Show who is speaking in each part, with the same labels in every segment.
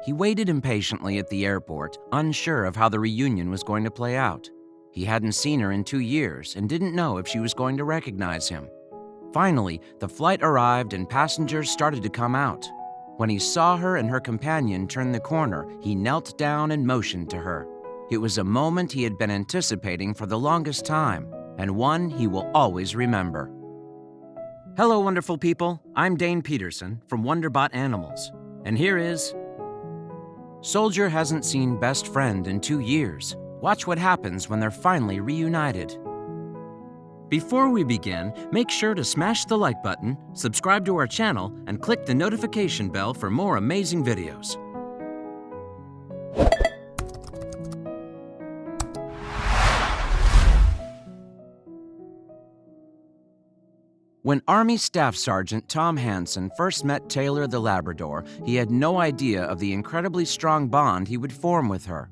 Speaker 1: He waited impatiently at the airport, unsure of how the reunion was going to play out. He hadn't seen her in 2 years and didn't know if she was going to recognize him. Finally, the flight arrived and passengers started to come out. When he saw her and her companion turn the corner, he knelt down and motioned to her. It was a moment he had been anticipating for the longest time, and one he will always remember. Hello, wonderful people. I'm Dane Peterson from Wonderbot Animals, and here is... Soldier hasn't seen best friend in 2 years. Watch what happens when they're finally reunited. Before we begin, make sure to smash the like button, subscribe to our channel, and click the notification bell for more amazing videos. When Army Staff Sergeant Tom Hansen first met Taylor the Labrador, he had no idea of the incredibly strong bond he would form with her.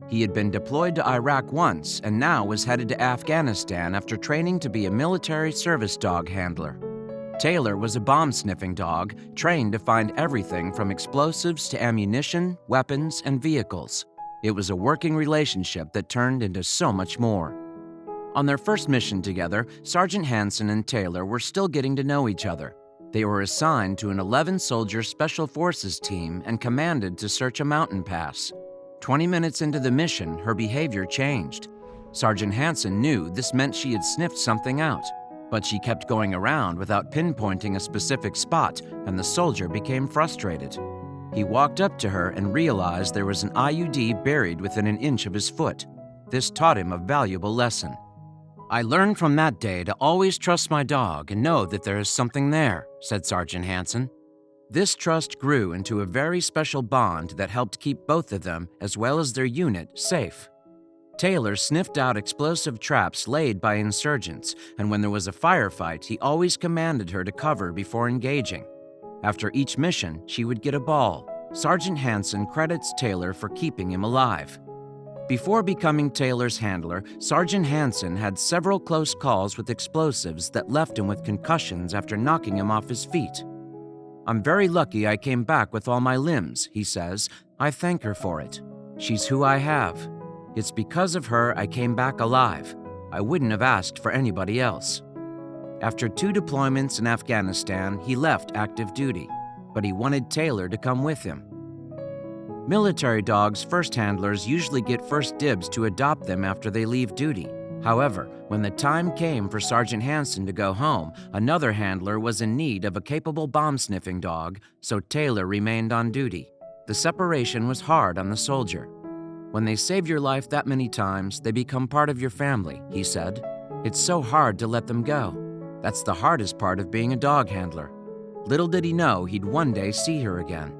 Speaker 1: He had been deployed to Iraq once and now was headed to Afghanistan after training to be a military service dog handler. Taylor was a bomb-sniffing dog, trained to find everything from explosives to ammunition, weapons, and vehicles. It was a working relationship that turned into so much more. On their first mission together, Sergeant Hansen and Taylor were still getting to know each other. They were assigned to an 11-soldier Special Forces team and commanded to search a mountain pass. 20 minutes into the mission, her behavior changed. Sergeant Hansen knew this meant she had sniffed something out, but she kept going around without pinpointing a specific spot, and the soldier became frustrated. He walked up to her and realized there was an IUD buried within an inch of his foot. This taught him a valuable lesson. "I learned from that day to always trust my dog and know that there is something there," said Sergeant Hansen. This trust grew into a very special bond that helped keep both of them, as well as their unit, safe. Taylor sniffed out explosive traps laid by insurgents, and when there was a firefight, he always commanded her to cover before engaging. After each mission, she would get a ball. Sergeant Hansen credits Taylor for keeping him alive. Before becoming Taylor's handler, Sergeant Hansen had several close calls with explosives that left him with concussions after knocking him off his feet. "I'm very lucky I came back with all my limbs," he says. "I thank her for it. She's who I have. It's because of her I came back alive. I wouldn't have asked for anybody else." After 2 deployments in Afghanistan, he left active duty, but he wanted Taylor to come with him. Military dogs' first handlers usually get first dibs to adopt them after they leave duty. However, when the time came for Sergeant Hansen to go home, another handler was in need of a capable bomb-sniffing dog, so Taylor remained on duty. The separation was hard on the soldier. "When they save your life that many times, they become part of your family," he said. "It's so hard to let them go. That's the hardest part of being a dog handler." Little did he know he'd one day see her again.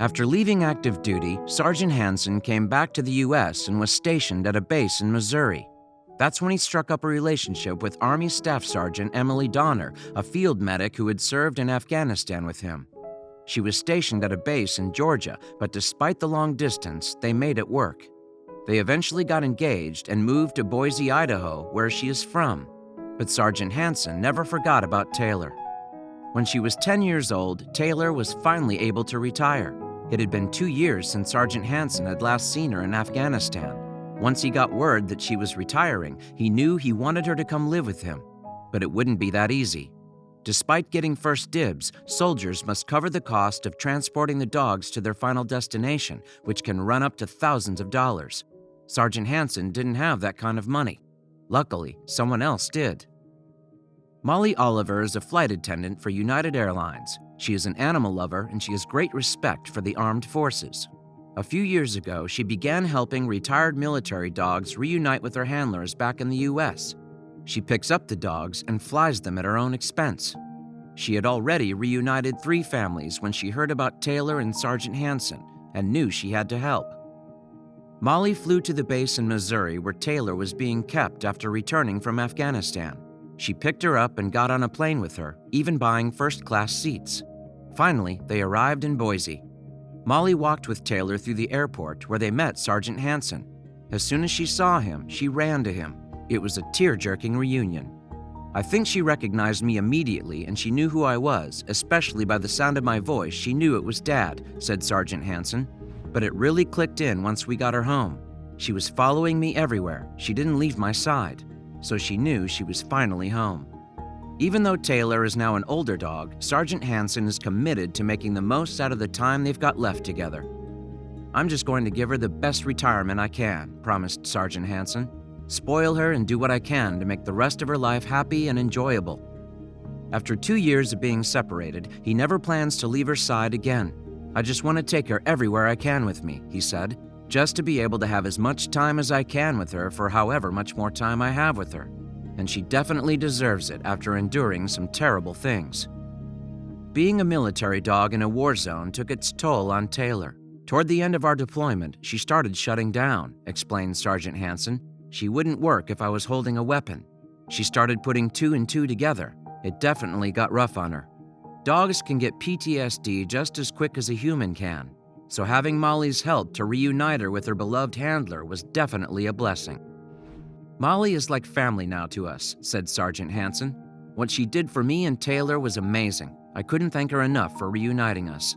Speaker 1: After leaving active duty, Sergeant Hansen came back to the U.S. and was stationed at a base in Missouri. That's when he struck up a relationship with Army Staff Sergeant Emily Donner, a field medic who had served in Afghanistan with him. She was stationed at a base in Georgia, but despite the long distance, they made it work. They eventually got engaged and moved to Boise, Idaho, where she is from. But Sergeant Hansen never forgot about Taylor. When she was 10 years old, Taylor was finally able to retire. It had been 2 years since Sergeant Hansen had last seen her in Afghanistan. Once he got word that she was retiring, he knew he wanted her to come live with him. But it wouldn't be that easy. Despite getting first dibs, soldiers must cover the cost of transporting the dogs to their final destination, which can run up to thousands of dollars. Sergeant Hansen didn't have that kind of money. Luckily, someone else did. Molly Oliver is a flight attendant for United Airlines. She is an animal lover and she has great respect for the armed forces. A few years ago, she began helping retired military dogs reunite with their handlers back in the U.S. She picks up the dogs and flies them at her own expense. She had already reunited 3 families when she heard about Taylor and Sergeant Hansen and knew she had to help. Molly flew to the base in Missouri where Taylor was being kept after returning from Afghanistan. She picked her up and got on a plane with her, even buying first-class seats. Finally, they arrived in Boise. Molly walked with Taylor through the airport where they met Sergeant Hansen. As soon as she saw him, she ran to him. It was a tear-jerking reunion. I think she recognized me immediately and she knew who I was, especially by the sound of my voice. She knew it was Dad, said Sergeant Hansen. But it really clicked in once we got her home. She was following me everywhere. She didn't leave my side, so she knew she was finally home. Even though Taylor is now an older dog, Sergeant Hansen is committed to making the most out of the time they've got left together. I'm just going to give her the best retirement I can, promised Sergeant Hansen. Spoil her and do what I can to make the rest of her life happy and enjoyable. After 2 years of being separated, he never plans to leave her side again. I just want to take her everywhere I can with me, he said, just to be able to have as much time as I can with her for however much more time I have with her. And she definitely deserves it after enduring some terrible things. Being a military dog in a war zone took its toll on Taylor. Toward the end of our deployment, she started shutting down, explained Sergeant Hansen. She wouldn't work if I was holding a weapon. She started putting 2 and 2 together. It definitely got rough on her. Dogs can get PTSD just as quick as a human can, so having Molly's help to reunite her with her beloved handler was definitely a blessing. Molly is like family now to us, said Sergeant Hansen. What she did for me and Taylor was amazing. I couldn't thank her enough for reuniting us.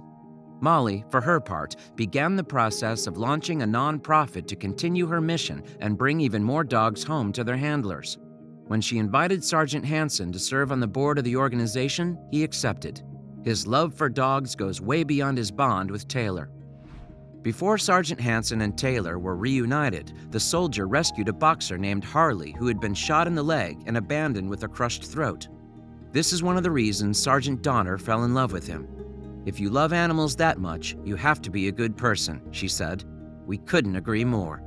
Speaker 1: Molly, for her part, began the process of launching a non-profit to continue her mission and bring even more dogs home to their handlers. When she invited Sergeant Hansen to serve on the board of the organization, he accepted. His love for dogs goes way beyond his bond with Taylor. Before Sergeant Hansen and Taylor were reunited, the soldier rescued a boxer named Harley who had been shot in the leg and abandoned with a crushed throat. This is one of the reasons Sergeant Donner fell in love with him. If you love animals that much, you have to be a good person, she said. We couldn't agree more.